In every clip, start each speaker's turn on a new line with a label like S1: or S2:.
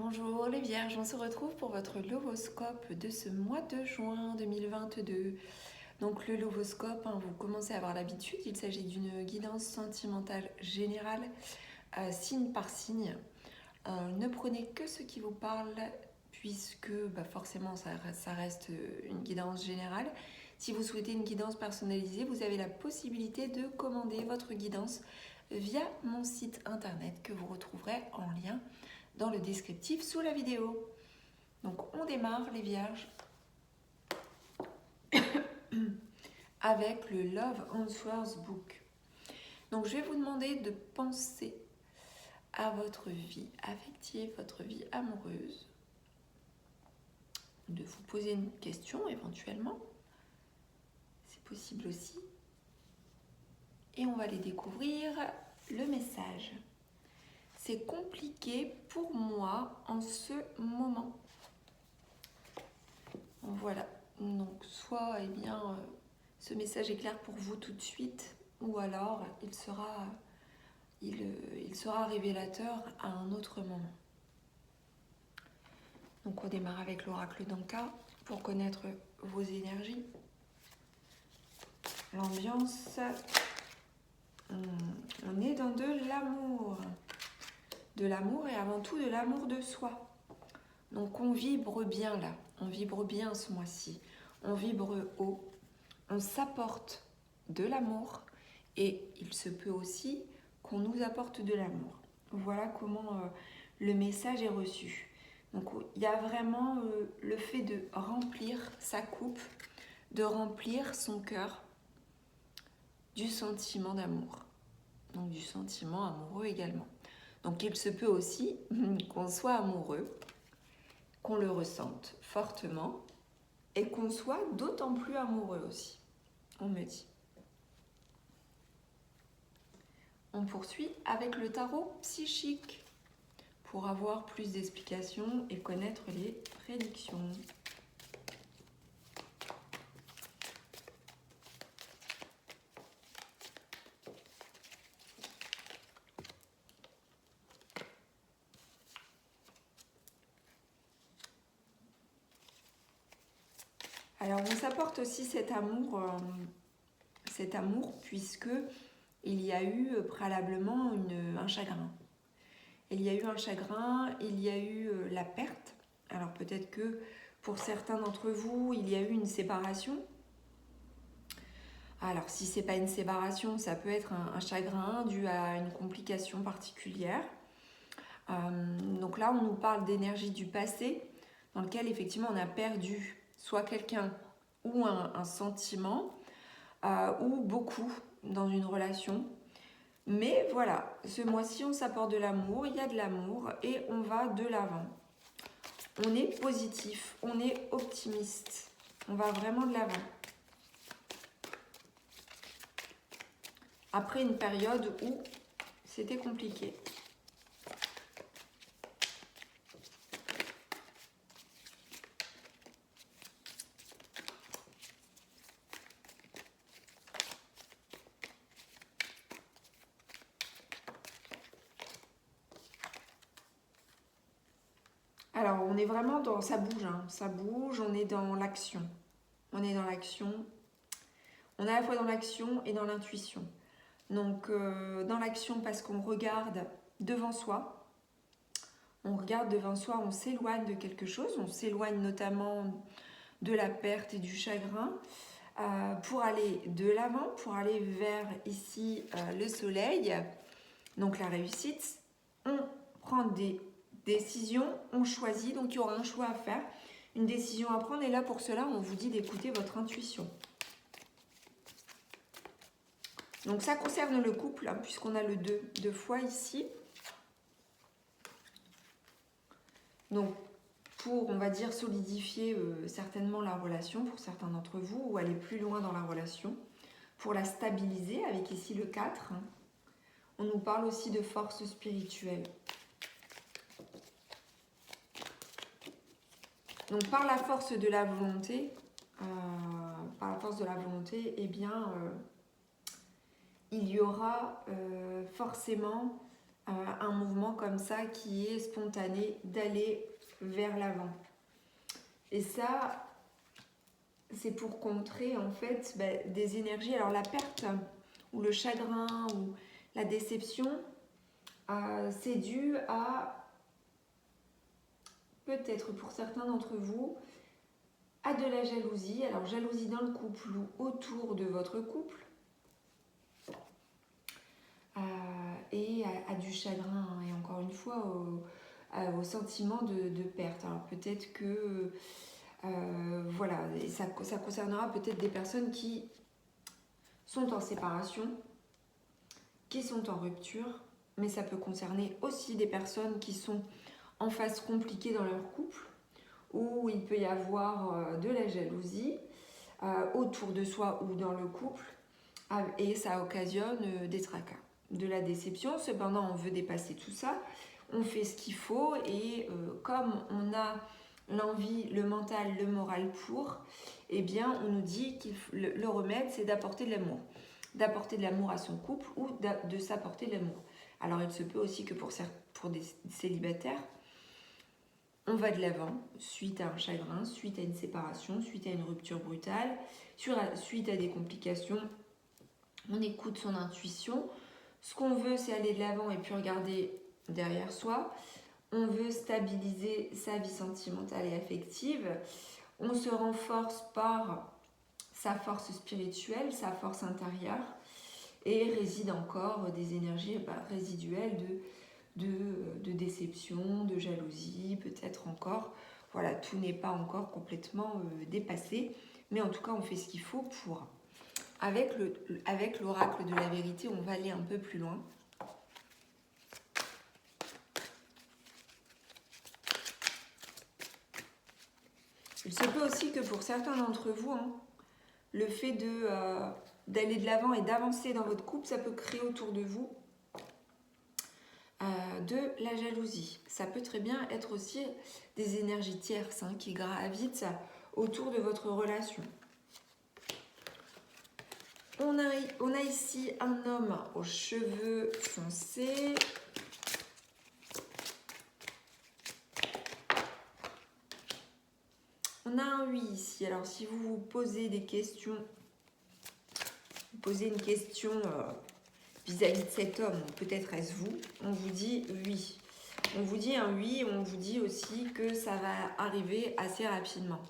S1: Bonjour les Vierges, on se retrouve pour votre lovoscope de ce mois de juin 2022. Donc le lovoscope, vous commencez à avoir l'habitude, il s'agit d'une guidance sentimentale générale, signe par signe. Ne prenez que ce qui vous parle puisque forcément ça reste une guidance générale. Si vous souhaitez une guidance personnalisée, vous avez la possibilité de commander votre guidance via mon site internet que vous retrouverez en lien dans le descriptif sous la vidéo. Donc on démarre les Vierges avec le Love Answers Book. Donc je vais vous demander de penser à votre vie affective, votre vie amoureuse, de vous poser une question éventuellement, c'est possible aussi, et on va aller découvrir le message. C'est compliqué pour moi en ce moment. Voilà, donc soit ce message est clair pour vous tout de suite, ou alors il sera révélateur à un autre moment. Donc on démarre avec l'oracle d'Anka pour connaître vos énergies. L'ambiance, on est dans de l'amour. De l'amour et avant tout de l'amour de soi. Donc on vibre bien là, on vibre bien ce mois-ci. On vibre haut, on s'apporte de l'amour et il se peut aussi qu'on nous apporte de l'amour. Voilà comment le message est reçu. Donc il y a vraiment le fait de remplir sa coupe, de remplir son cœur du sentiment d'amour. Donc du sentiment amoureux également. Donc il se peut aussi qu'on soit amoureux, qu'on le ressente fortement et qu'on soit d'autant plus amoureux aussi, on me dit. On poursuit avec le tarot psychique pour avoir plus d'explications et connaître les prédictions. Alors on s'apporte aussi cet amour puisque il y a eu préalablement un chagrin. Il y a eu un chagrin, il y a eu la perte. Alors peut-être que pour certains d'entre vous, il y a eu une séparation. Alors si c'est pas une séparation, ça peut être un chagrin dû à une complication particulière. Donc là, on nous parle d'énergie du passé, dans lequel effectivement on a perdu soit quelqu'un ou un sentiment, ou beaucoup dans une relation. Mais voilà, ce mois-ci, on s'apporte de l'amour, il y a de l'amour et on va de l'avant. On est positif, on est optimiste, on va vraiment de l'avant. Après une période où c'était compliqué. Alors, on est vraiment dans... Ça bouge, on est dans l'action. On est dans l'action. On est à la fois dans l'action et dans l'intuition. Donc, dans l'action parce qu'on regarde devant soi. On regarde devant soi, on s'éloigne de quelque chose. On s'éloigne notamment de la perte et du chagrin pour aller de l'avant, pour aller vers ici le soleil. Donc, la réussite. On prend des décision, on choisit, donc il y aura un choix à faire, une décision à prendre, et là pour cela on vous dit d'écouter votre intuition. Donc ça concerne le couple, puisqu'on a le 2 fois ici. Donc pour, on va dire, solidifier certainement la relation pour certains d'entre vous, ou aller plus loin dans la relation, pour la stabiliser avec ici le 4. On nous parle aussi de force spirituelle. Donc par la force de la volonté, il y aura forcément un mouvement comme ça qui est spontané d'aller vers l'avant. Et ça, c'est pour contrer en fait des énergies. Alors la perte ou le chagrin ou la déception, c'est dû à, peut-être pour certains d'entre vous, à de la jalousie. Alors jalousie dans le couple ou autour de votre couple. Et à du chagrin, et encore une fois au sentiment de perte. Alors peut-être que voilà, et ça concernera peut-être des personnes qui sont en séparation, qui sont en rupture, mais ça peut concerner aussi des personnes qui sont en phase compliquée dans leur couple, où il peut y avoir de la jalousie autour de soi ou dans le couple, et ça occasionne des tracas, de la déception. Cependant, on veut dépasser tout ça, on fait ce qu'il faut, et comme on a l'envie, le mental, le moral pour, eh bien on nous dit que le remède, c'est d'apporter de l'amour à son couple ou de s'apporter de l'amour. Alors il se peut aussi que pour des célibataires, on va de l'avant suite à un chagrin, suite à une séparation, suite à une rupture brutale, suite à des complications. On écoute son intuition. Ce qu'on veut, c'est aller de l'avant et puis regarder derrière soi. On veut stabiliser sa vie sentimentale et affective. On se renforce par sa force spirituelle, sa force intérieure, et réside encore des énergies résiduelles de déception, de jalousie, peut-être encore. Voilà, tout n'est pas encore complètement dépassé, mais en tout cas, on fait ce qu'il faut pour. Avec l'oracle de la vérité, on va aller un peu plus loin. Il se peut aussi que pour certains d'entre vous, le fait d'aller de l'avant et d'avancer dans votre couple, ça peut créer autour de vous de la jalousie. Ça peut très bien être aussi des énergies tierces qui gravitent autour de votre relation. On a ici un homme aux cheveux foncés. On a un 8 ici. Alors, si vous vous posez des questions, vous posez une question vis-à-vis de cet homme, peut-être est-ce vous, on vous dit oui. On vous dit un oui, on vous dit aussi que ça va arriver assez rapidement.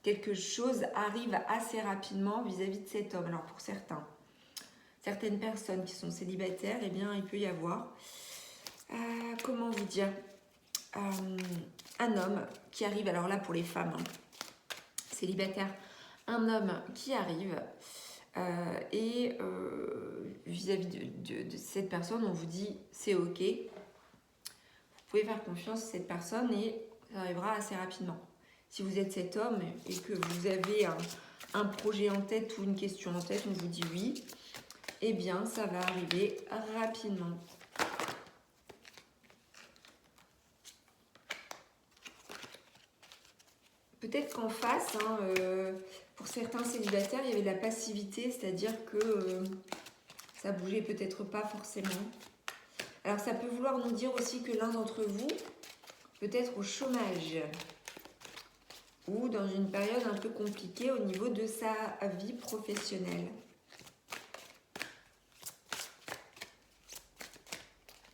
S1: Quelque chose arrive assez rapidement vis-à-vis de cet homme. Alors, pour certaines personnes qui sont célibataires, eh bien, il peut y avoir, comment vous dire, un homme qui arrive, alors là pour les femmes célibataires, un homme qui arrive et vis-à-vis de cette personne, on vous dit c'est ok, vous pouvez faire confiance à cette personne et ça arrivera assez rapidement. Si vous êtes cet homme et que vous avez un projet en tête ou une question en tête, on vous dit oui, eh bien ça va arriver rapidement. Peut-être qu'en face, pour certains célibataires, il y avait de la passivité, c'est-à-dire que ça bougeait peut-être pas forcément. Alors ça peut vouloir nous dire aussi que l'un d'entre vous peut être au chômage ou dans une période un peu compliquée au niveau de sa vie professionnelle.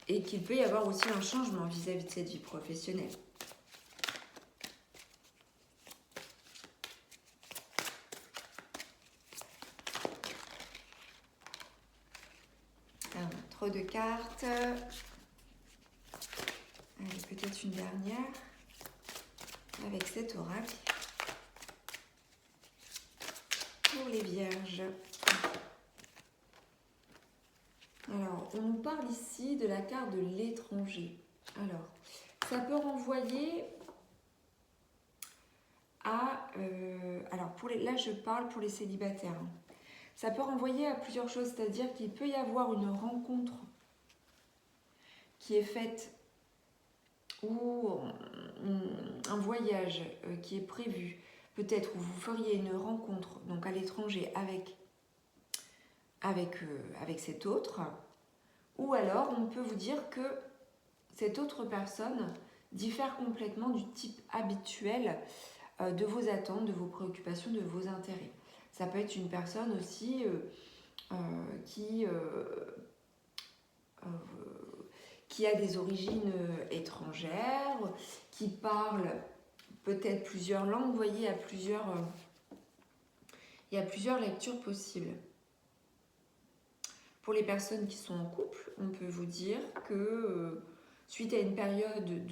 S1: Et qu'il peut y avoir aussi un changement vis-à-vis de cette vie professionnelle. Trop de cartes. Allez, peut-être une dernière avec cet oracle. Pour les vierges. Alors, on nous parle ici de la carte de l'étranger. Alors, ça peut renvoyer à... alors, là, je parle pour les célibataires. Ça peut renvoyer à plusieurs choses, c'est-à-dire qu'il peut y avoir une rencontre qui est faite ou un voyage qui est prévu. Peut-être où vous feriez une rencontre donc à l'étranger avec cet autre, Ou alors, on peut vous dire que cette autre personne diffère complètement du type habituel de vos attentes, de vos préoccupations, de vos intérêts. Ça peut être une personne aussi qui a des origines étrangères, qui parle peut-être plusieurs langues. Vous voyez, il y a plusieurs lectures possibles. Pour les personnes qui sont en couple, on peut vous dire que suite à une période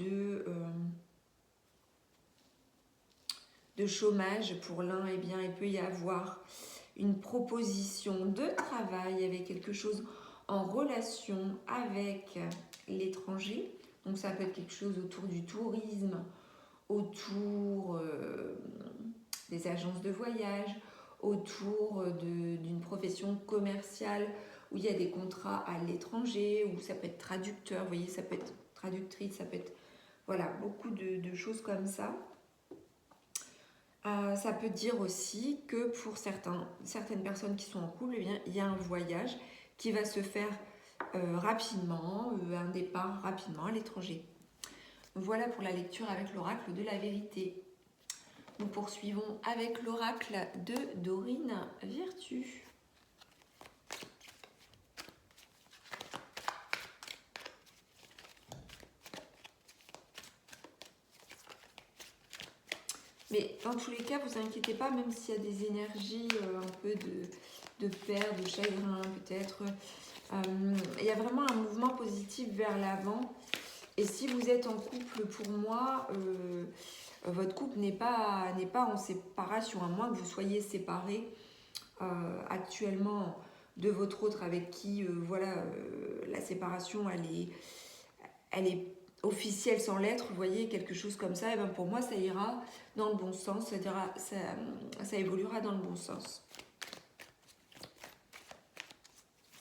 S1: de chômage pour l'un, eh bien, il peut y avoir une proposition de travail avec quelque chose en relation avec l'étranger. Donc ça peut être quelque chose autour du tourisme, autour des agences de voyage, autour d'une profession commerciale où il y a des contrats à l'étranger, où ça peut être traducteur, vous voyez, ça peut être traductrice, ça peut être, voilà, beaucoup de choses comme ça. Ça peut dire aussi que pour certaines personnes qui sont en couple, eh bien, il y a un voyage qui va se faire rapidement, un départ rapidement à l'étranger. Voilà pour la lecture avec l'oracle de la vérité. Nous poursuivons avec l'oracle de Dorine Virtue. Mais dans tous les cas, vous inquiétez pas, même s'il y a des énergies un peu de peur, de chagrin peut-être, il y a vraiment un mouvement positif vers l'avant. Et si vous êtes en couple, pour moi, votre couple n'est pas en séparation, à moins que vous soyez séparés actuellement de votre autre avec qui, la séparation, elle est officielle sans l'être, vous voyez, quelque chose comme ça, et bien pour moi, ça ira dans le bon sens, ça évoluera dans le bon sens.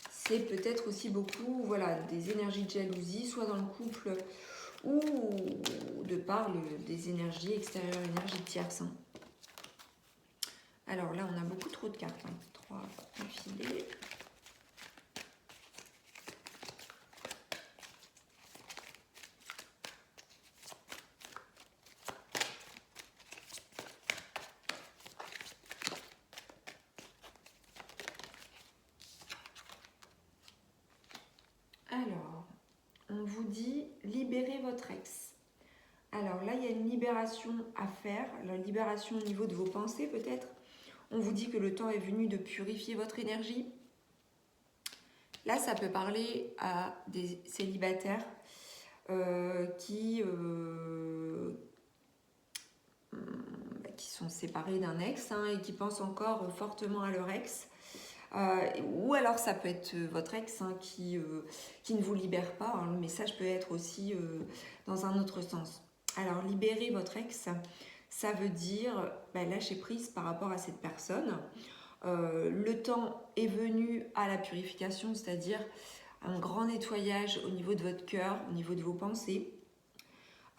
S1: C'est peut-être aussi beaucoup, voilà, des énergies de jalousie, soit dans le couple ou de par des énergies extérieures, énergies tierces. Hein. Alors là, on a beaucoup trop de cartes. 3 affilées. Alors, on vous dit libérez votre ex. Alors là, il y a une libération à faire, la libération au niveau de vos pensées peut-être. On vous dit que le temps est venu de purifier votre énergie. Là, ça peut parler à des célibataires qui sont séparés d'un ex et qui pensent encore fortement à leur ex. Ou alors ça peut être votre ex qui ne vous libère pas. Hein. Le message peut être aussi dans un autre sens. Alors libérer votre ex, ça veut dire lâcher prise par rapport à cette personne. Le temps est venu à la purification, c'est-à-dire un grand nettoyage au niveau de votre cœur, au niveau de vos pensées.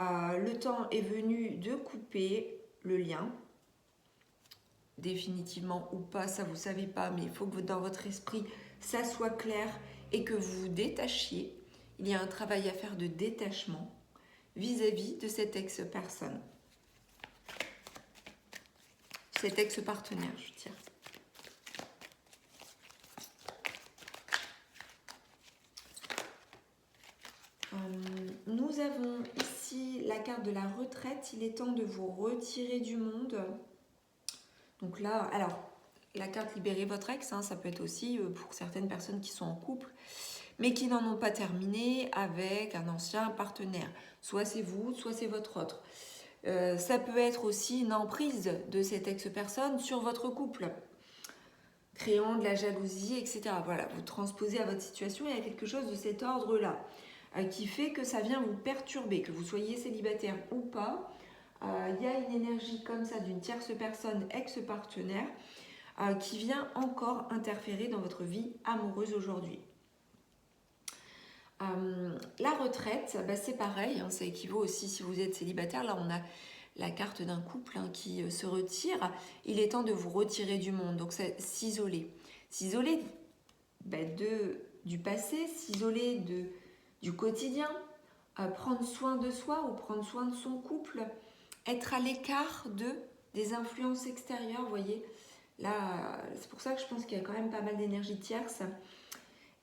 S1: Le temps est venu de couper le lien. Définitivement ou pas, ça vous savez pas, mais il faut que dans votre esprit ça soit clair et que vous vous détachiez. Il y a un travail à faire de détachement vis-à-vis de cette ex-personne, cet ex-partenaire, je tire. Nous avons ici la carte de la retraite. Il est temps de vous retirer du monde. Donc là, alors, la carte libérer votre ex, ça peut être aussi pour certaines personnes qui sont en couple, mais qui n'en ont pas terminé avec un ancien partenaire. Soit c'est vous, soit c'est votre autre. Ça peut être aussi une emprise de cette ex-personne sur votre couple, créant de la jalousie, etc. Voilà, vous transposez à votre situation, il y a quelque chose de cet ordre-là qui fait que ça vient vous perturber, que vous soyez célibataire ou pas. Il y a une énergie comme ça d'une tierce personne, ex-partenaire, qui vient encore interférer dans votre vie amoureuse aujourd'hui. La retraite, c'est pareil, ça équivaut aussi si vous êtes célibataire. Là, on a la carte d'un couple qui se retire. Il est temps de vous retirer du monde, donc c'est s'isoler. S'isoler de du passé, s'isoler du quotidien, prendre soin de soi ou prendre soin de son couple, être à l'écart des influences extérieures, vous voyez. Là, c'est pour ça que je pense qu'il y a quand même pas mal d'énergie tierce.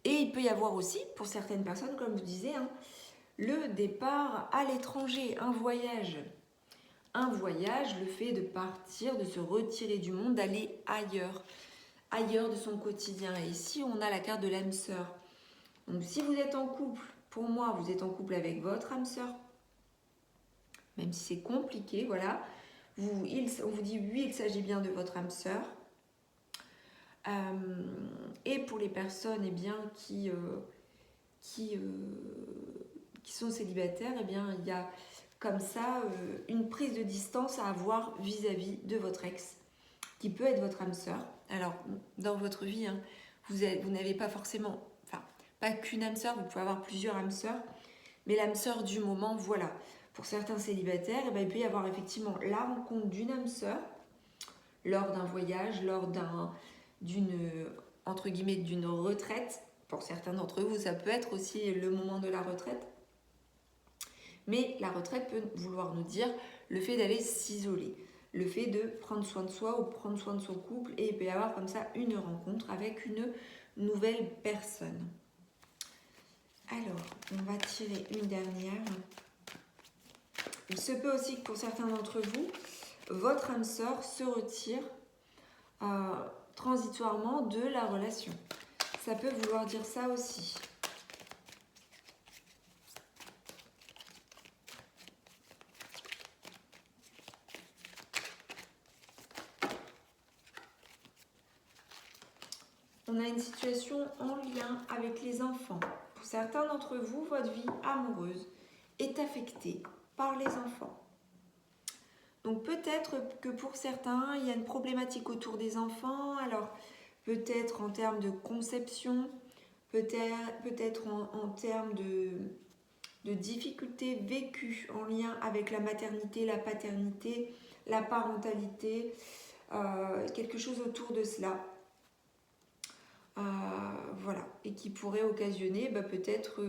S1: Et il peut y avoir aussi, pour certaines personnes, comme je vous disais, hein, le départ à l'étranger, un voyage. Un voyage, le fait de partir, de se retirer du monde, d'aller ailleurs de son quotidien. Et ici, on a la carte de l'âme sœur. Donc, si vous êtes en couple, pour moi, vous êtes en couple avec votre âme sœur, même si c'est compliqué, voilà. On vous dit oui, il s'agit bien de votre âme sœur. Et pour les personnes eh bien, qui sont célibataires, eh bien, il y a comme ça une prise de distance à avoir vis-à-vis de votre ex, qui peut être votre âme sœur. Alors, dans votre vie, hein, vous n'avez pas forcément, enfin, pas qu'une âme sœur, vous pouvez avoir plusieurs âmes sœurs, mais l'âme sœur du moment, voilà. Pour certains célibataires, eh bien, il peut y avoir effectivement la rencontre d'une âme sœur lors d'un voyage, lors entre guillemets, d'une retraite. Pour certains d'entre vous, ça peut être aussi le moment de la retraite. Mais la retraite peut vouloir nous dire le fait d'aller s'isoler, le fait de prendre soin de soi ou prendre soin de son couple, et il peut y avoir comme ça une rencontre avec une nouvelle personne. Alors, on va tirer une dernière. Il se peut aussi que pour certains d'entre vous, votre âme sœur se retire transitoirement de la relation. Ça peut vouloir dire ça aussi. On a une situation en lien avec les enfants. Pour certains d'entre vous, votre vie amoureuse est affectée par les enfants. Donc peut-être que pour certains, il y a une problématique autour des enfants. Alors peut-être en termes de conception, peut-être en termes de difficultés vécues en lien avec la maternité, la paternité, la parentalité, quelque chose autour de cela. Voilà, et qui pourrait occasionner peut-être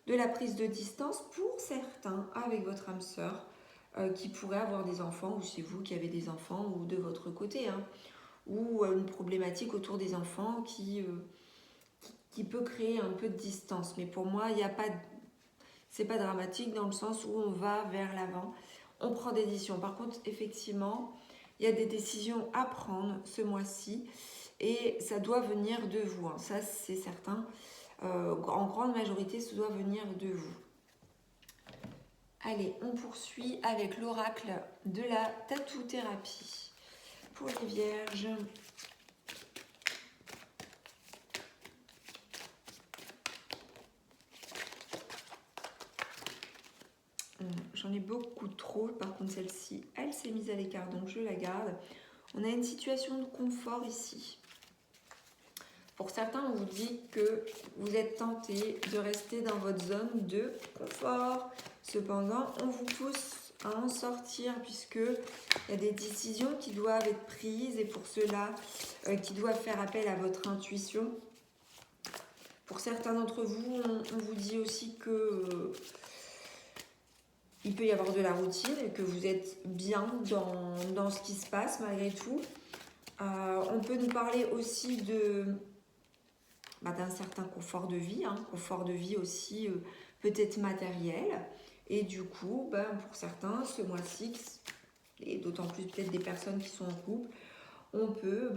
S1: de la prise de distance pour certains avec votre âme sœur qui pourrait avoir des enfants, ou c'est vous qui avez des enfants, ou de votre côté, hein, ou une problématique autour des enfants qui peut créer un peu de distance. Mais pour moi, c'est pas dramatique dans le sens où on va vers l'avant, on prend des décisions. Par contre, effectivement, il y a des décisions à prendre ce mois-ci. Et ça doit venir de vous, hein. Ça c'est certain. En grande majorité, ça doit venir de vous. Allez, on poursuit avec l'oracle de la tatou-thérapie. Pour les vierges, j'en ai beaucoup trop. Par contre, celle-ci, elle s'est mise à l'écart, donc je la garde. On a une situation de confort ici. Pour certains, on vous dit que vous êtes tenté de rester dans votre zone de confort. Cependant, on vous pousse à en sortir puisqu'il y a des décisions qui doivent être prises et pour cela, qui doivent faire appel à votre intuition. Pour certains d'entre vous, on vous dit aussi que il peut y avoir de la routine et que vous êtes bien dans ce qui se passe malgré tout. On peut nous parler aussi d'un certain confort de vie, hein, confort de vie aussi peut-être matériel. Et du coup, pour certains, ce mois-ci, et d'autant plus peut-être des personnes qui sont en couple, on peut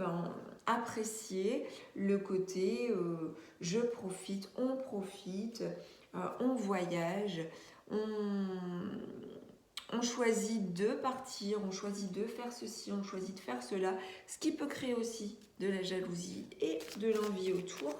S1: apprécier le côté je profite, on voyage, on choisit de partir, on choisit de faire ceci, on choisit de faire cela, ce qui peut créer aussi de la jalousie et de l'envie autour.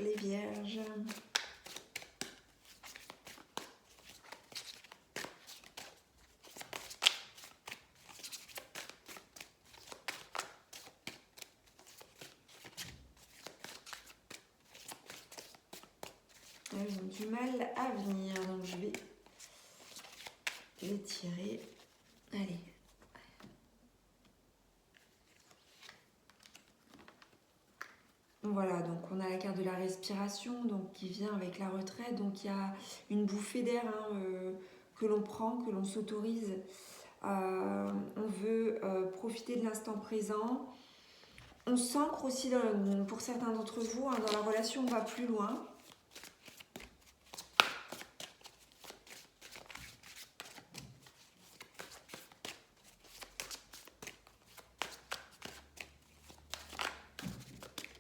S1: les vierges. Elles ont du mal à venir, donc je vais les tirer. Allez. Voilà, donc on a la carte de la respiration, donc qui vient avec la retraite. Donc il y a une bouffée d'air que l'on prend, que l'on s'autorise. On veut profiter de l'instant présent. On s'ancre aussi, pour certains d'entre vous, hein, dans la relation, on va plus loin.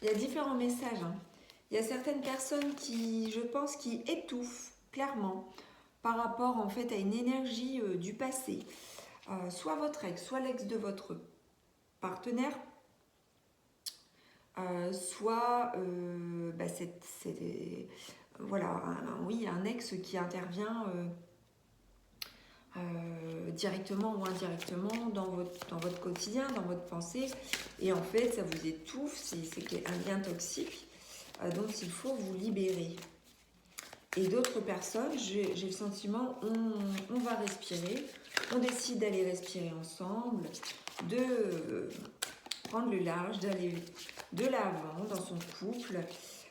S1: Il y a différents messages. Hein. Il y a certaines personnes qui, je pense, qui étouffent clairement par rapport en fait à une énergie du passé. Soit votre ex, soit l'ex de votre partenaire, soit voilà, oui, un ex qui intervient directement ou indirectement dans votre quotidien, dans votre pensée, et en fait ça vous étouffe, c'est un lien toxique dont il faut vous libérer. Et d'autres personnes, j'ai le sentiment, on va respirer, on décide d'aller respirer ensemble, de prendre le large, d'aller de l'avant dans son couple,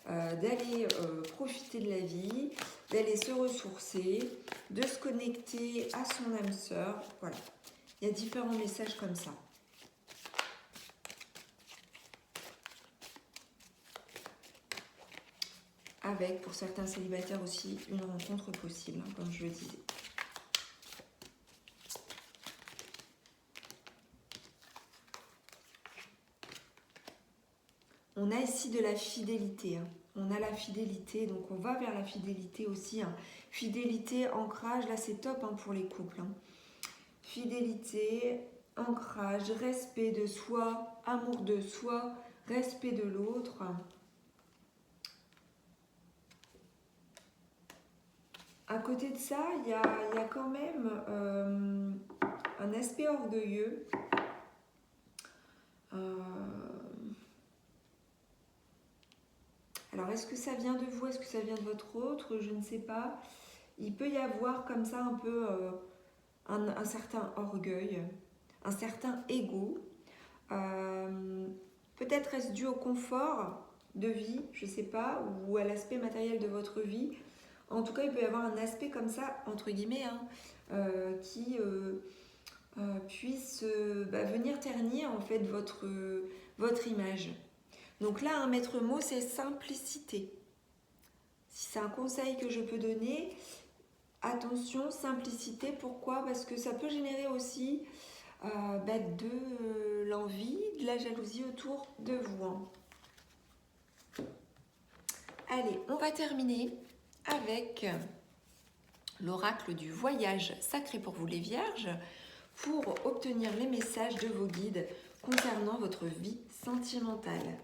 S1: d'aller profiter de la vie, d'aller se ressourcer, de se connecter à son âme sœur. Voilà, il y a différents messages comme ça. Avec, pour certains célibataires aussi, une rencontre possible, hein, comme je le disais. On a ici de la fidélité. Hein. On a la fidélité, donc on va vers la fidélité aussi. Hein. Fidélité, ancrage, là c'est top hein, pour les couples. Hein. Fidélité, ancrage, respect de soi, amour de soi, respect de l'autre. À côté de ça, il y a quand même un aspect orgueilleux. Alors, est-ce que ça vient de vous? Est-ce que ça vient de votre autre? Je ne sais pas. Il peut y avoir comme ça un peu un certain orgueil, un certain ego. Peut-être est-ce dû au confort de vie, je ne sais pas, ou à l'aspect matériel de votre vie. En tout cas, il peut y avoir un aspect comme ça, entre guillemets, hein, qui puisse venir ternir en fait votre image. Donc là, un maître mot, c'est simplicité. Si c'est un conseil que je peux donner, attention, simplicité. Pourquoi? Parce que ça peut générer aussi de l'envie, de la jalousie autour de vous. Hein. Allez, on va terminer avec l'oracle du voyage sacré pour vous les vierges, pour obtenir les messages de vos guides concernant votre vie sentimentale.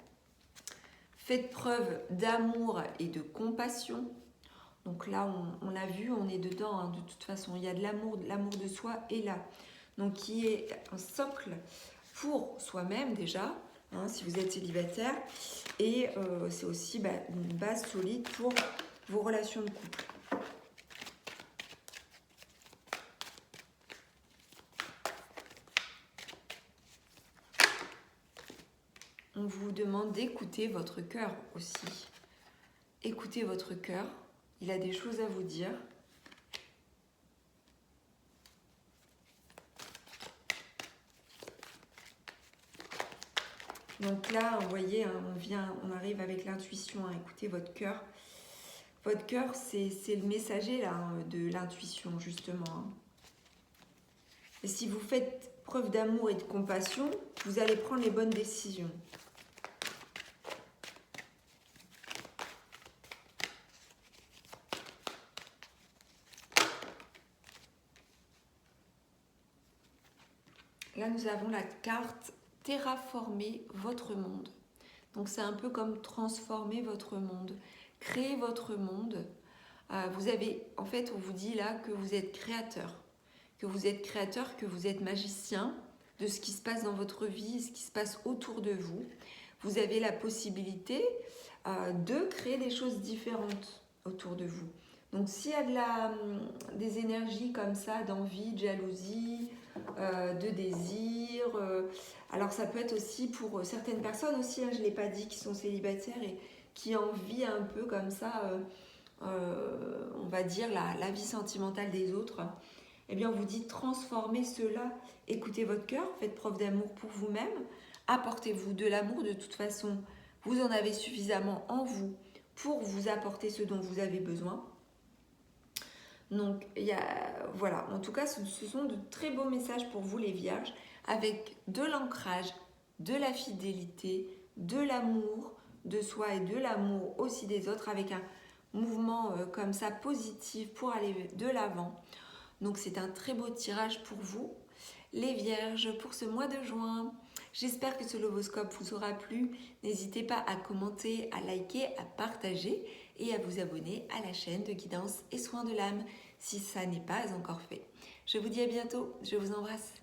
S1: Faites preuve d'amour et de compassion. Donc là, on l'a vu, on est dedans, hein, de toute façon. Il y a de l'amour de soi est là. Donc qui est un socle pour soi-même déjà, hein, si vous êtes célibataire. Et c'est aussi une base solide pour vos relations de couple. On vous demande d'écouter votre cœur aussi. Écoutez votre cœur, il a des choses à vous dire. Donc là, vous voyez, hein, on arrive avec l'intuition à écouter votre cœur. Votre cœur, c'est le messager là, hein, de l'intuition, justement. Hein. Et si vous faites preuve d'amour et de compassion, vous allez prendre les bonnes décisions. Là, nous avons la carte « Terraformer votre monde ». Donc c'est un peu comme transformer votre monde, créer votre monde. Vous avez, en fait, on vous dit là que vous êtes créateur, que vous êtes magicien de ce qui se passe dans votre vie, ce qui se passe autour de vous. Vous avez la possibilité de créer des choses différentes autour de vous. Donc s'il y a des énergies comme ça, d'envie, de jalousie, de désir, alors ça peut être aussi pour certaines personnes aussi, hein, je ne l'ai pas dit, qui sont célibataires et qui envient un peu comme ça, on va dire, la vie sentimentale des autres. Eh bien, on vous dit transformez cela, écoutez votre cœur, faites preuve d'amour pour vous-même, apportez-vous de l'amour, de toute façon, vous en avez suffisamment en vous pour vous apporter ce dont vous avez besoin. Donc, voilà, en tout cas, ce sont de très beaux messages pour vous les vierges, avec de l'ancrage, de la fidélité, de l'amour de soi et de l'amour aussi des autres, avec un mouvement comme ça positif pour aller de l'avant. Donc c'est un très beau tirage pour vous, les vierges, pour ce mois de juin. J'espère que ce lovoscope vous aura plu. N'hésitez pas à commenter, à liker, à partager et à vous abonner à la chaîne de guidance et soins de l'âme si ça n'est pas encore fait. Je vous dis à bientôt, je vous embrasse.